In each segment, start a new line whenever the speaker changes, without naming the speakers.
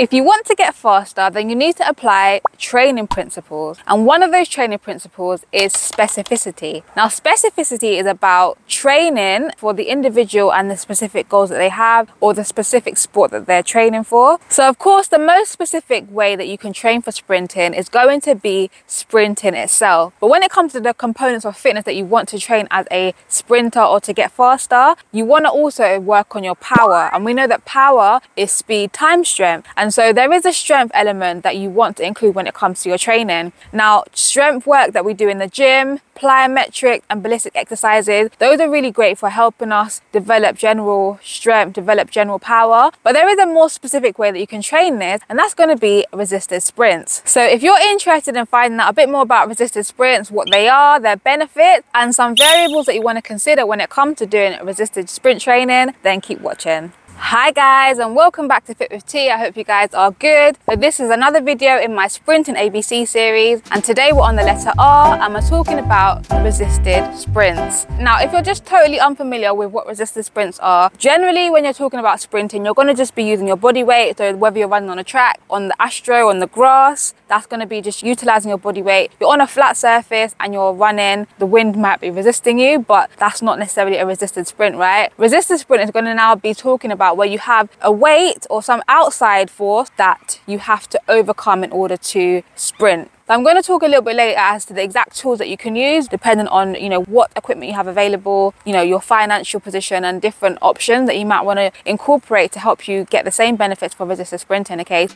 If you want to get faster, then you need to apply training principles. And one of those training principles is specificity. Now, specificity is about training for the individual and the specific goals that they have, or the specific sport that they're training for. So of course, the most specific way that you can train for sprinting is going to be sprinting itself. But when it comes to the components of fitness that you want to train as a sprinter or to get faster, you want to also work on your power. And we know that power is speed times strength. And so there is a strength element that you want to include when it comes to your training. Now, strength work that we do in the gym, plyometric and ballistic exercises, those are really great for helping us develop general strength, develop general power. But there is a more specific way that you can train this, and that's going to be resisted sprints. So if you're interested in finding out a bit more about resisted sprints, what they are, their benefits, and some variables that you want to consider when it comes to doing resisted sprint training, then keep watching. Hi guys, and welcome back to Fit with T. I hope you guys are good. So this is another video in my sprinting ABC series, and today we're on the letter R and we're talking about resisted sprints. Now, if you're just totally unfamiliar with what resisted sprints are, generally when you're talking about sprinting, you're going to just be using your body weight. So whether you're running on a track, on the astro, on the grass, that's going to be just utilizing your body weight. You're on a flat surface and you're running, the wind might be resisting you, but that's not necessarily a resisted sprint, right? Resisted sprint is going to now be talking about where you have a weight or some outside force that you have to overcome in order to sprint. So I'm going to talk a little bit later as to the exact tools that you can use depending on, what equipment you have available, your financial position and different options that you might want to incorporate to help you get the same benefits for resisted sprinting, okay?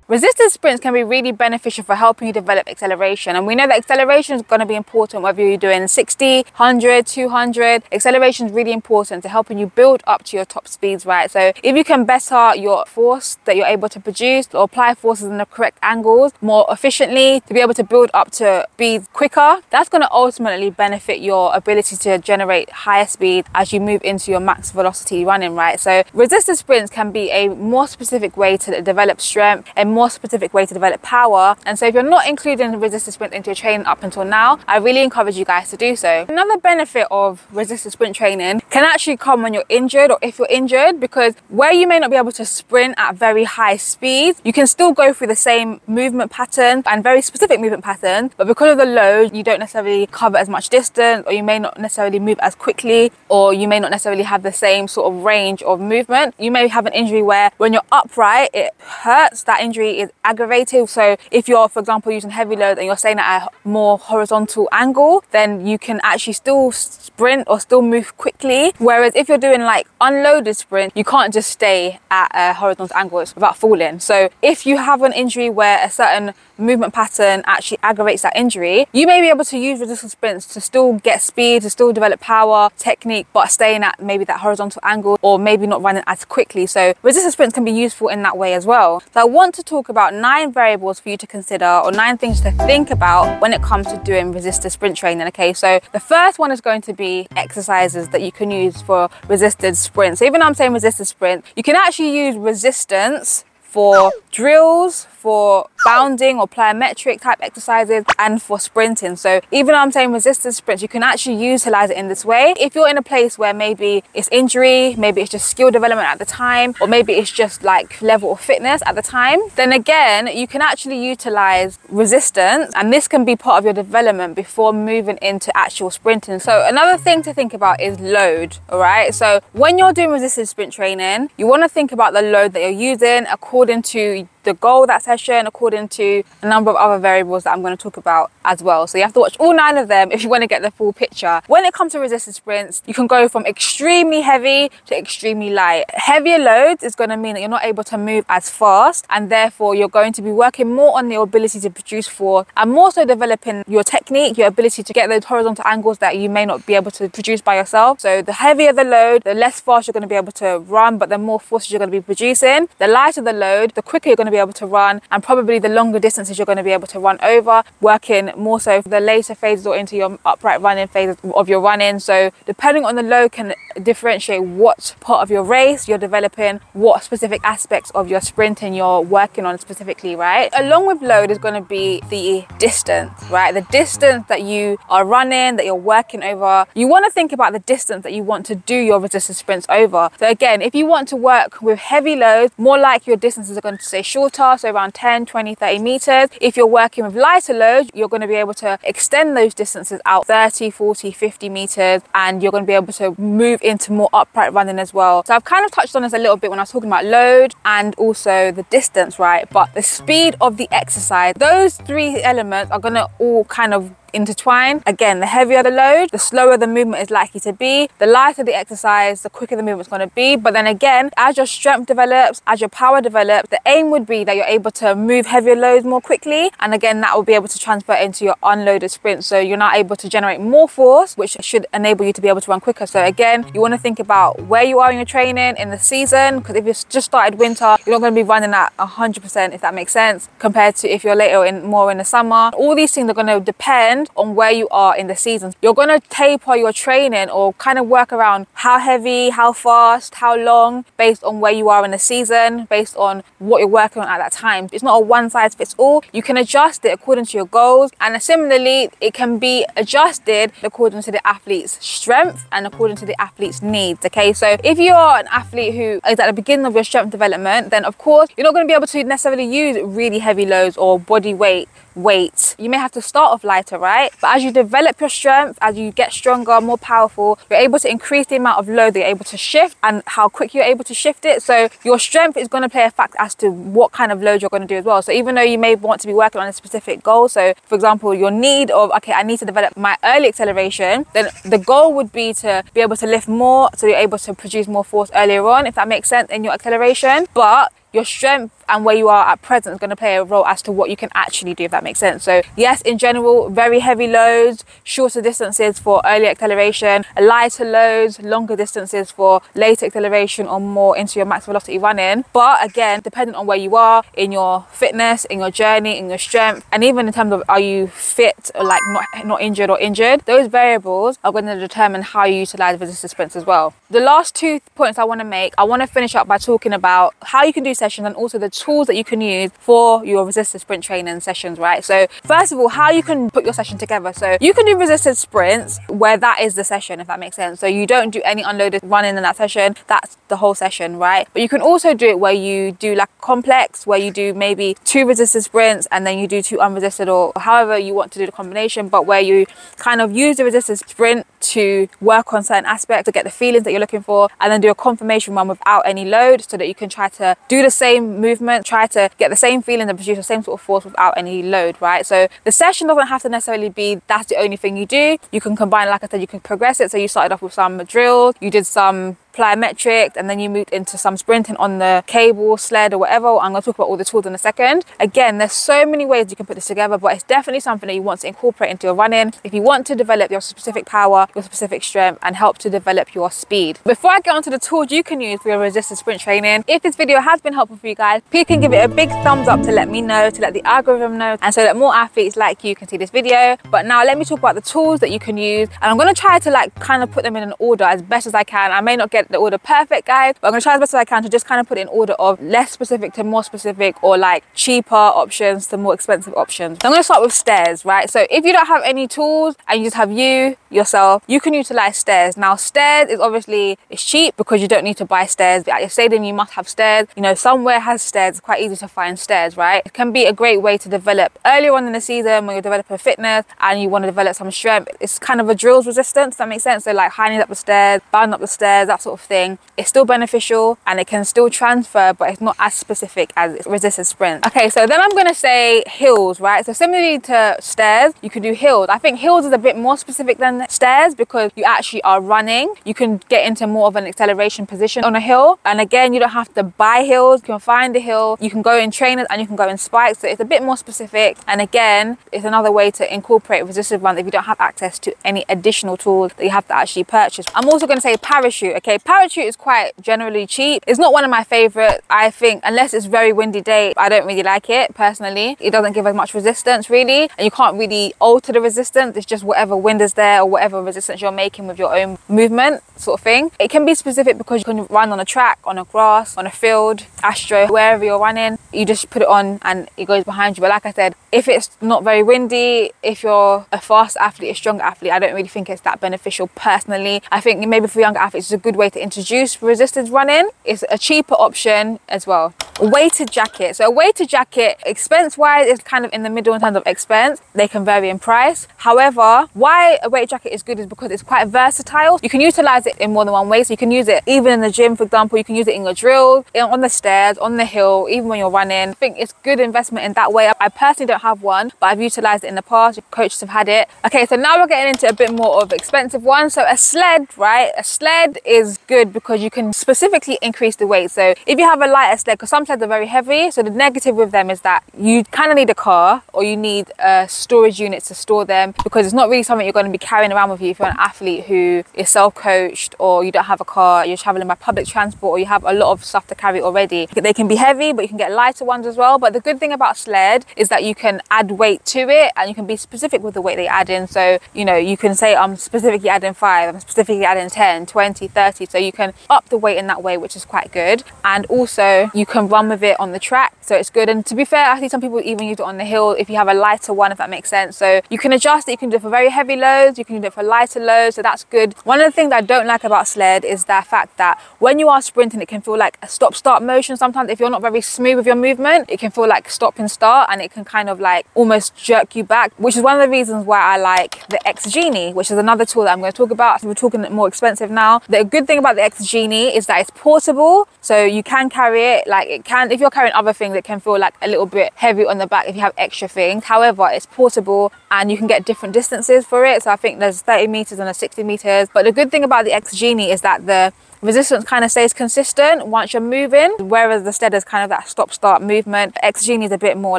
Resisted sprints can be really beneficial for helping you develop acceleration. And we know that acceleration is going to be important whether you're doing 60, 100, 200. Acceleration is really important to helping you build up to your top speeds, right? So if you can better your force that you're able to produce or apply forces in the correct angles more efficiently to be able to build up to speeds quicker, that's going to ultimately benefit your ability to generate higher speed as you move into your max velocity running, right? So resisted sprints can be a more specific way to develop strength and more specific way to develop power. And so if you're not including resisted sprint into your training up until now, I really encourage you guys to do so. Another benefit of resisted sprint training can actually come when you're injured or if you're injured, because where you may not be able to sprint at very high speeds, you can still go through the same movement pattern and very specific movement pattern, but because of the load, you don't necessarily cover as much distance, or you may not necessarily move as quickly, or you may not necessarily have the same sort of range of movement. You may have an injury where when you're upright, it hurts. That injury is aggravated. So if you're, for example, using heavy load and you're staying at a more horizontal angle, then you can actually still sprint or still move quickly. Whereas if you're doing like unloaded sprint, you can't just stay at a horizontal angle without falling. So if you have an injury where a certain movement pattern actually aggravates that injury, you may be able to use resisted sprints to still get speed, to still develop power, technique, but staying at maybe that horizontal angle, or maybe not running as quickly. So resisted sprints can be useful in that way as well. So I want to talk about 9 variables for you to consider, or 9 things to think about when it comes to doing resisted sprint training, okay? So the first one is going to be exercises that you can use for resisted sprints. So even though I'm saying resisted sprint, you can actually use resistance for drills, for bounding or plyometric type exercises, and for sprinting. So even though I'm saying resistance sprints, you can actually utilize it in this way. If you're in a place where maybe it's injury, maybe it's just skill development at the time, or maybe it's just like level of fitness at the time, then again, you can actually utilize resistance, and this can be part of your development before moving into actual sprinting. So another thing to think about is load, all right? So when you're doing resistance sprint training, you want to think about the load that you're using according to the goal of that session, according to a number of other variables that I'm going to talk about as well. So you have to watch all 9 of them if you want to get the full picture. When it comes to resistance sprints, you can go from extremely heavy to extremely light. Heavier loads is going to mean that you're not able to move as fast, and therefore you're going to be working more on your ability to produce force, and more so developing your technique, your ability to get those horizontal angles that you may not be able to produce by yourself. So the heavier the load, the less fast you're going to be able to run, but the more forces you're going to be producing. The lighter the load, the quicker you're going to to be able to run, and probably the longer distances you're going to be able to run over, working more so for the later phases or into your upright running phases of your running. So depending on the load can differentiate what part of your race you're developing, what specific aspects of your sprinting you're working on specifically, right? Along with load is going to be the distance, right? The distance that you are running, that you're working over. You want to think about the distance that you want to do your resistance sprints over. So again, if you want to work with heavy loads, more like your distances are going to stay shorter, so around 10, 20, 30 meters. If you're working with lighter loads, you're going to be able to extend those distances out 30, 40, 50 meters, and you're going to be able to move into more upright running as well. So I've kind of touched on this a little bit when I was talking about load and also the distance, right? But the speed of the exercise, those three elements are going to all kind of intertwine. Again, the heavier the load, the slower the movement is likely to be. The lighter the exercise, the quicker the movement's going to be. But then again, as your strength develops, as your power develops, the aim would be that you're able to move heavier loads more quickly. And again, that will be able to transfer into your unloaded sprint. So you're now able to generate more force, which should enable you to be able to run quicker. So again, you want to think about where you are in your training in the season, because if you've just started winter, you're not going to be running at 100%, if that makes sense, compared to if you're later more in the summer. All these things are going to depend on where you are in the season. You're going to taper your training or kind of work around how heavy, how fast, how long, based on where you are in the season, based on what you're working on at that time. It's not a one size fits all. You can adjust it according to your goals, and similarly it can be adjusted according to the athlete's strength and according to the athlete's needs. Okay, so if you are an athlete who is at the beginning of your strength development, then of course you're not going to be able to necessarily use really heavy loads or body weights. You may have to start off lighter, right? But as you develop your strength, as you get stronger, more powerful, you're able to increase the amount of load that you're able to shift and how quick you're able to shift it. So your strength is going to play a factor as to what kind of load you're going to do as well. So even though you may want to be working on a specific goal, so for example, your need of, okay, I need to develop my early acceleration, then the goal would be to be able to lift more, so you're able to produce more force earlier on, if that makes sense, in your acceleration. But your strength and where you are at present is going to play a role as to what you can actually do, if that makes sense. So yes, in general, very heavy loads, shorter distances for early acceleration, lighter loads, longer distances for later acceleration or more into your max velocity running. But again, depending on where you are in your fitness, in your journey, in your strength, and even in terms of are you fit or like not injured or injured, those variables are going to determine how you utilize resistance sprints as well. The last 2 points I want to make, I want to finish up by talking about how you can do sessions and also the tools that you can use for your resistance sprint training sessions, right? So first of all, how you can put your session together. So you can do resistance sprints where that is the session, if that makes sense. So you don't do any unloaded running in that session, that's the whole session, right? But you can also do it where you do like complex, where you do maybe 2 resistance sprints and then you do 2 unresisted, or however you want to do the combination, but where you kind of use the resistance sprint to work on certain aspects to get the feelings that you're looking for, and then do a confirmation run without any load so that you can try to do the same movement, try to get the same feeling and produce the same sort of force without any load, right? So the session doesn't have to necessarily be that's the only thing you do. You can combine, like I said, you can progress it. So you started off with some drills, you did some plyometrics, and then you moved into some sprinting on the cable, sled, or whatever. I'm going to talk about all the tools in a second. Again, there's so many ways you can put this together, but it's definitely something that you want to incorporate into your running if you want to develop your specific power, your specific strength, and help to develop your speed. Before I get onto the tools you can use for your resistance sprint training, if this video has been helpful for you guys, please can give it a big thumbs up to let me know, to let the algorithm know, and so that more athletes like you can see this video. But now let me talk about the tools that you can use, and I'm going to try to like kind of put them in an order as best as I can. I may not get the order perfect, guys, but I'm gonna try as best as I can to just kind of put it in order of less specific to more specific, or like cheaper options to more expensive options. So I'm gonna start with stairs, right? So if you don't have any tools and you just have yourself, you can utilize stairs. Now stairs is obviously, it's cheap because you don't need to buy stairs, but at your stadium you must have stairs. You know, somewhere has stairs, it's quite easy to find stairs, right? It can be a great way to develop earlier on in the season when you're developing fitness and you want to develop some strength. It's kind of a drills resistance, does that make sense? So like high knees up the stairs, bound up the stairs, that sort of thing. It's still beneficial and it can still transfer, but it's not as specific as resistance sprint. Okay, so then I'm gonna say hills, right? So similarly to stairs, you can do hills. I think hills is a bit more specific than stairs because you actually are running. You can get into more of an acceleration position on a hill. And again, you don't have to buy hills. You can find a hill. You can go in trainers and you can go in spikes. So it's a bit more specific. And again, it's another way to incorporate resistance runs if you don't have access to any additional tools that you have to actually purchase. I'm also gonna say parachute, okay? parachute is quite generally cheap. It's not one of my favorites. I think unless it's very windy day, I don't really like it personally. It doesn't give as much resistance really, and you can't really alter the resistance. It's just whatever wind is there or whatever resistance you're making with your own movement sort of thing. It can be specific because you can run on a track, on a grass, on a field, astro, wherever you're running. You just put it on and it goes behind you. But like I said, if it's not very windy, if you're a fast athlete, a strong athlete, I don't really think it's that beneficial personally. I think maybe for younger athletes it's a good way to introduce resistance running. It's a cheaper option as well. A weighted jacket. So a weighted jacket, expense wise, is kind of in the middle in terms of expense. They can vary in price. However, why a weighted jacket is good is because it's quite versatile. You can utilize it in more than one way. So you can use it even in the gym, for example. You can use it in your drill, on the stairs, on the hill, even when you're running. I think it's good investment in that way. I personally don't have one, but I've utilized it in the past. Coaches have had it. Okay, so now we're getting into a bit more of expensive ones. So a sled, right? A sled is good because you can specifically increase the weight. So if you have a lighter sled, because some sleds are very heavy, so the negative with them is that you kind of need a car or you need a storage unit to store them, because it's not really something you're going to be carrying around with you if you're an athlete who is self-coached, or you don't have a car, you're traveling by public transport, or you have a lot of stuff to carry already. They can be heavy, but you can get lighter ones as well. But the good thing about sled is that you can add weight to it, and you can be specific with the weight they add in. So, you know, you can say I'm specifically adding 5, I'm specifically adding 10, 20, 30. So you can up the weight in that way, which is quite good. And also you can run with it on the track, so it's good. And to be fair, I think some people even use it on the hill if you have a lighter one, if that makes sense. So you can adjust it. You can do it for very heavy loads, you can do it for lighter loads, so that's good. One of the things I don't like about sled is the fact that when you are sprinting, it can feel like a stop-start motion. Sometimes if you're not very smooth with your movement, it can feel like stop and start, and it can kind of like almost jerk you back, which is one of the reasons why I like the X Genie, which is another tool that I'm going to talk about. So we're talking more expensive now. The good thing about the X Genie is that it's portable, so you can carry it. Like, it can, if you're carrying other things, it can feel like a little bit heavy on the back if you have extra things. However, it's portable and you can get different distances for it. So I think there's 30 meters and a 60 meters. But the good thing about the X Genie is that the resistance kind of stays consistent once you're moving, whereas the sled is kind of that stop-start movement. The X Genie is a bit more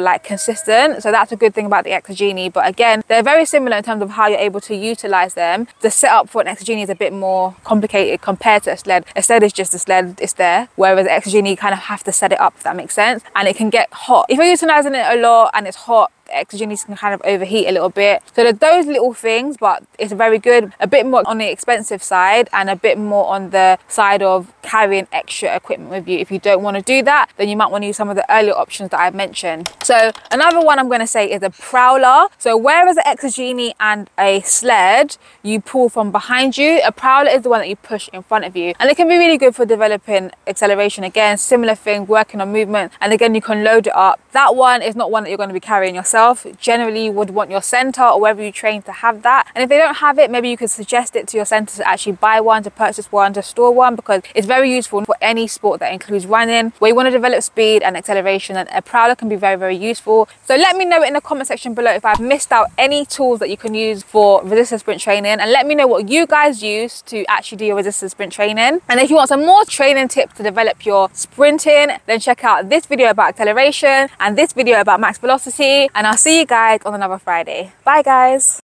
like consistent, so that's a good thing about the X Genie. But again, they're very similar in terms of how you're able to utilize them. The setup for an X Genie is a bit more complicated compared to a sled. A sled is just a sled, it's there, whereas the X Genie, you kind of have to set it up, if that makes sense. And it can get hot if you're utilizing it a lot and it's hot. X Genies can kind of overheat a little bit. So there's those little things, but it's very good. A bit more on the expensive side and a bit more on the side of carrying extra equipment with you. If you don't want to do that, then you might want to use some of the earlier options that I've mentioned. So another one I'm going to say is a prowler. So whereas the X Genie and a sled, you pull from behind you, a prowler is the one that you push in front of you. And it can be really good for developing acceleration. Again, similar thing, working on movement. And again, you can load it up. That one is not one that you're going to be carrying yourself. Generally, you would want your center or wherever you train to have that. And if they don't have it, maybe you could suggest it to your center to actually buy one, to purchase one, to store one, because it's very useful for any sport that includes running, where you want to develop speed and acceleration, and a prowler can be very, very useful. So let me know in the comment section below if I've missed out any tools that you can use for resistance sprint training, and let me know what you guys use to actually do your resistance sprint training. And if you want some more training tips to develop your sprinting, then check out this video about acceleration and this video about max velocity, and I'll see you guys on another Friday. Bye guys.